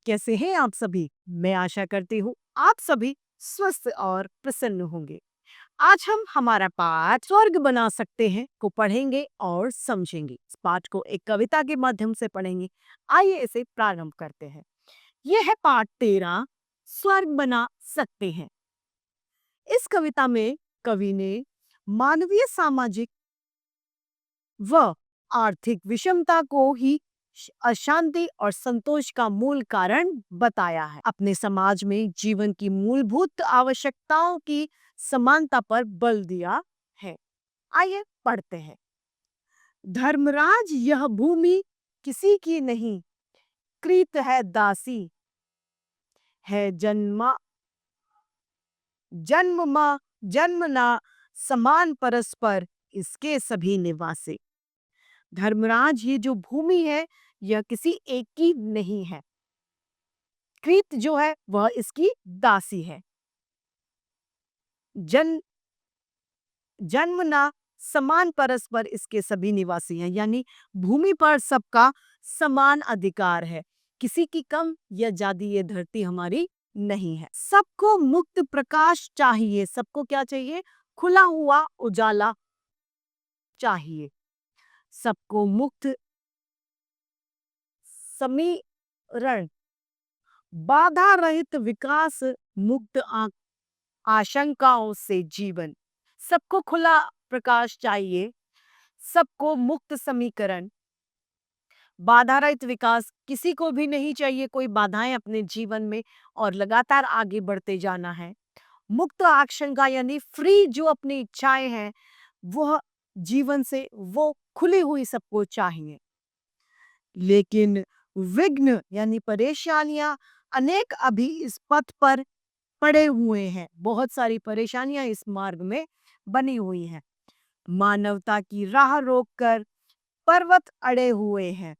कैसे हैं आप सभी? मैं आशा करती हूँ आप सभी स्वस्थ और प्रसन्न होंगे। आज हम हमारा पाठ स्वर्ग बना सकते हैं को पढ़ेंगे और समझेंगे। इस पाठ को एक कविता के माध्यम से पढ़ेंगे। आइए इसे प्रारंभ करते हैं। यह है पाठ 13, स्वर्ग बना सकते हैं। इस कविता में कवि ने मानवीय सामाजिक व आर्थिक विषमता को ही अशांति और संतोष का मूल कारण बताया है। अपने समाज में जीवन की मूलभूत आवश्यकताओं की समानता पर बल दिया है। आइए पढ़ते हैं। धर्मराज यह भूमि किसी की नहीं, कृत है दासी, है जन्मना समान परस्पर इसके सभी निवासी। धर्मराज ये जो भूमि है यह किसी एक की नहीं है। कृत जो है वह इसकी दासी है। जन्मना समान परस्पर इसके सभी निवासी हैं, यानी भूमि पर सबका समान अधिकार है। किसी की कम या ज्यादा ये धरती हमारी नहीं है। सबको मुक्त प्रकाश चाहिए। सबको क्या चाहिए? खुला हुआ उजाला चाहिए। सबको मुक्त समीरण, बाधा रहित विकास, मुक्त आशंकाओं से जीवन। सबको खुला प्रकाश चाहिए, सबको मुक्त समीकरण, बाधा रहित विकास, किसी को भी नहीं चाहिए कोई बाधाएं अपने जीवन में और लगातार आगे बढ़ते जाना है। मुक्त आशंका यानी फ्री जो अपनी इच्छाएं हैं वह जीवन से वो खुली हुई सबको चाहिए। लेकिन विघ्न यानी परेशानियां अनेक अभी इस पथ पर पड़े हुए हैं। बहुत सारी परेशानियां इस मार्ग में बनी हुई हैं। मानवता की राह रोककर पर्वत अड़े हुए हैं।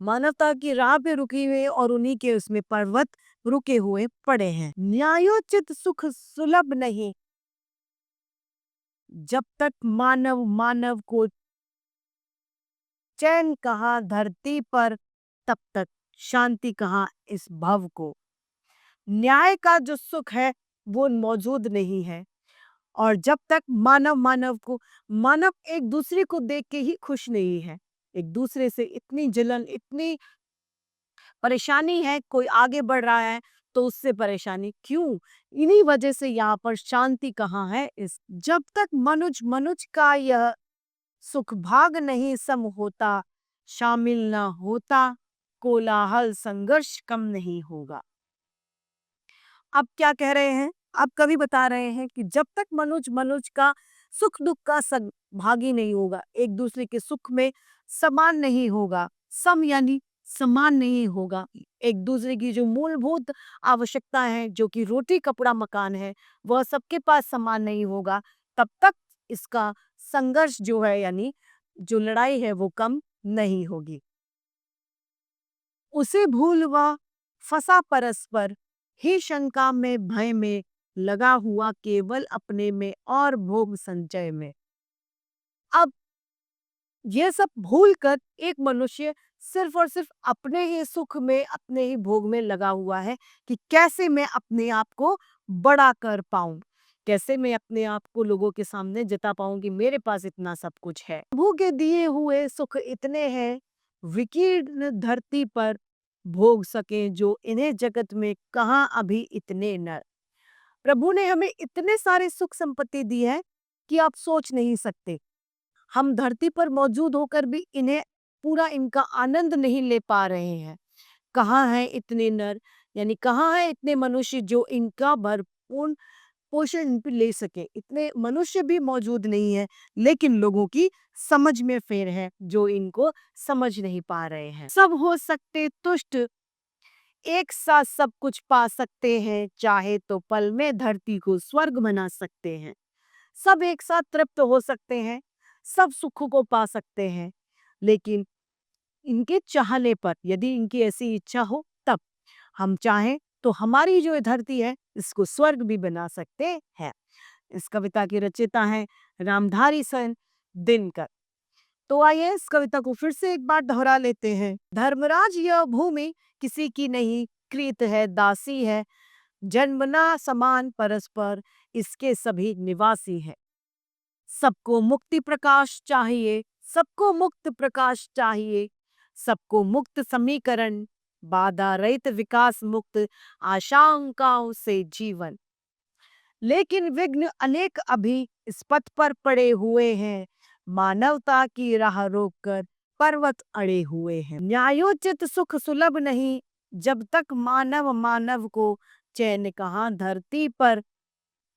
मानवता की राह पे रुकी हुए और उन्हीं के उसमें पर्वत रुके हुए पड़े हैं। न्यायोचित सुख सुलभ नहीं, जब तक मानव को चैन कहाँ धरती पर, तब तक शांति कहाँ इस भव को। न्याय का जो सुख है वो मौजूद नहीं है। और जब तक मानव एक दूसरे को देख के ही खुश नहीं है। एक दूसरे से इतनी जलन, इतनी परेशानी है, कोई आगे बढ़ रहा है तो उससे परेशानी क्यों? इन्हीं वजह से यहाँ पर शांति कहाँ है इस। जब तक मनुज का यह सुख भाग नहीं सम होता, शामिल ना होता, कोलाहल संघर्ष कम नहीं होगा। अब क्या कह रहे हैं? अब कवि बता रहे हैं कि जब तक मनुज का सुख दुख का भागी नहीं होगा, एक दूसरे के सुख में समान नहीं होगा, सम यानी समान नहीं होगा, एक दूसरे की जो मूलभूत आवश्यकता है जो कि रोटी कपड़ा मकान है वह सबके पास समान नहीं होगा, तब तक इसका संघर्ष जो है यानी जो लड़ाई है वो कम नहीं होगी। उसे भूलवा फंसा परस्पर, ही शंका में भय में लगा हुआ केवल अपने में और भोग संचय में। अब यह सब भूलकर एक मनुष्य सिर्फ और सिर्फ अपने ही सुख में, अपने ही भोग में लगा हुआ है कि कैसे मैं अपने आप को बड़ा कर पाऊं, कैसे मैं अपने आप को लोगों के सामने जता पाऊं कि मेरे पास इतना सब कुछ है। प्रभु के दिए हुए सुख इतने हैं, विकीर्ण धरती पर भोग सके जो, इन्हें जगत में कहाँ अभी इतने नर। प्रभु ने हमें इतने सारे सुख संपत्ति दी है कि आप सोच नहीं सकते। हम धरती पर मौजूद होकर भी इन्हें पूरा इनका आनंद नहीं ले पा रहे हैं। कहाँ है इतने नर, यानी कहाँ है इतने मनुष्य जो इनका भरपूर पोषण इन पे ले सके। इतने मनुष्य भी मौजूद नहीं है, लेकिन लोगों की समझ में फेर है जो इनको समझ नहीं पा रहे हैं। सब हो सकते तुष्ट, एक साथ सब कुछ पा सकते हैं, चाहे तो पल में धरती को स्वर्ग बना सकते हैं। सब एक साथ तृप्त हो सकते हैं, सब सुख को पा सकते हैं, लेकिन इनके चाहने पर, यदि इनकी ऐसी इच्छा हो तब हम चाहें तो हमारी जो धरती है इसको स्वर्ग भी बना सकते हैं। इस कविता की रचयिता है रामधारी सिंह दिनकर। तो आइए इस कविता को फिर से एक बार दोहरा लेते हैं। धर्मराज यह भूमि किसी की नहीं, कृत है दासी है, जन्मना समान परस्पर इसके सभी निवासी है। सबको मुक्ति प्रकाश चाहिए, सबको मुक्त प्रकाश चाहिए, सबको मुक्त समीकरण, बाधा रहित विकास मुक्त आशंकाओं से जीवन। लेकिन विघ्न अनेक अभी इस पथ पर पड़े हुए हैं, मानवता की राह रोककर पर्वत अड़े हुए हैं। न्यायोचित सुख सुलभ नहीं, जब तक मानव मानव को चैन कहाँ धरती पर,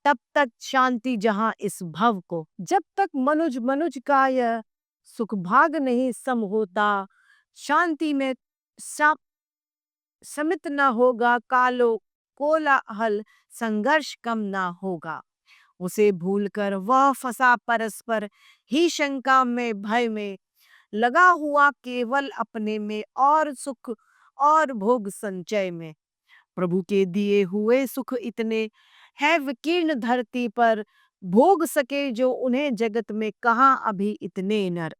तब तक शांति जहां इस भव को। जब तक मनुज मनुज का यह सुख भाग नहीं सम होता, शांति में सा समित न होगा कालो कोलाहल, संघर्ष कम ना होगा। उसे भूलकर वह फंसा परस्पर ही शंका में भय में, लगा हुआ केवल अपने में और सुख और भोग संचय में। प्रभु के दिए हुए सुख इतने है विकीर्ण धरती पर, भोग सके जो उन्हें जगत में कहाँ अभी इतने नर।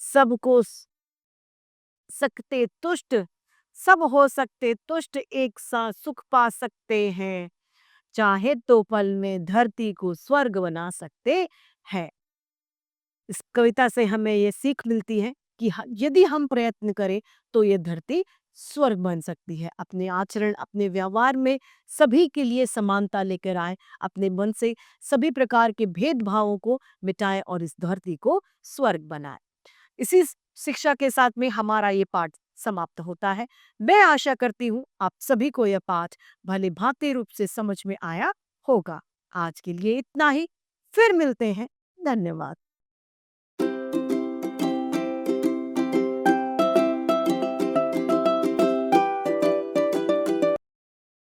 सबको सकते तुष्ट, सब हो सकते तुष्ट, एक साथ सुख पा सकते हैं, चाहे तो पल में धरती को स्वर्ग बना सकते हैं। इस कविता से हमें ये सीख मिलती है कि यदि हम प्रयत्न करें तो ये धरती स्वर्ग बन सकती है। अपने आचरण, अपने व्यवहार में सभी के लिए समानता लेकर आए, अपने मन से सभी प्रकार के भेदभावों को मिटाएं और इस धरती को स्वर्ग बनाएं। इसी शिक्षा के साथ में हमारा ये पाठ समाप्त होता है। मैं आशा करती हूँ आप सभी को यह पाठ भले भांति रूप से समझ में आया होगा। आज के लिए इतना ही, फिर मिलते हैं। धन्यवाद।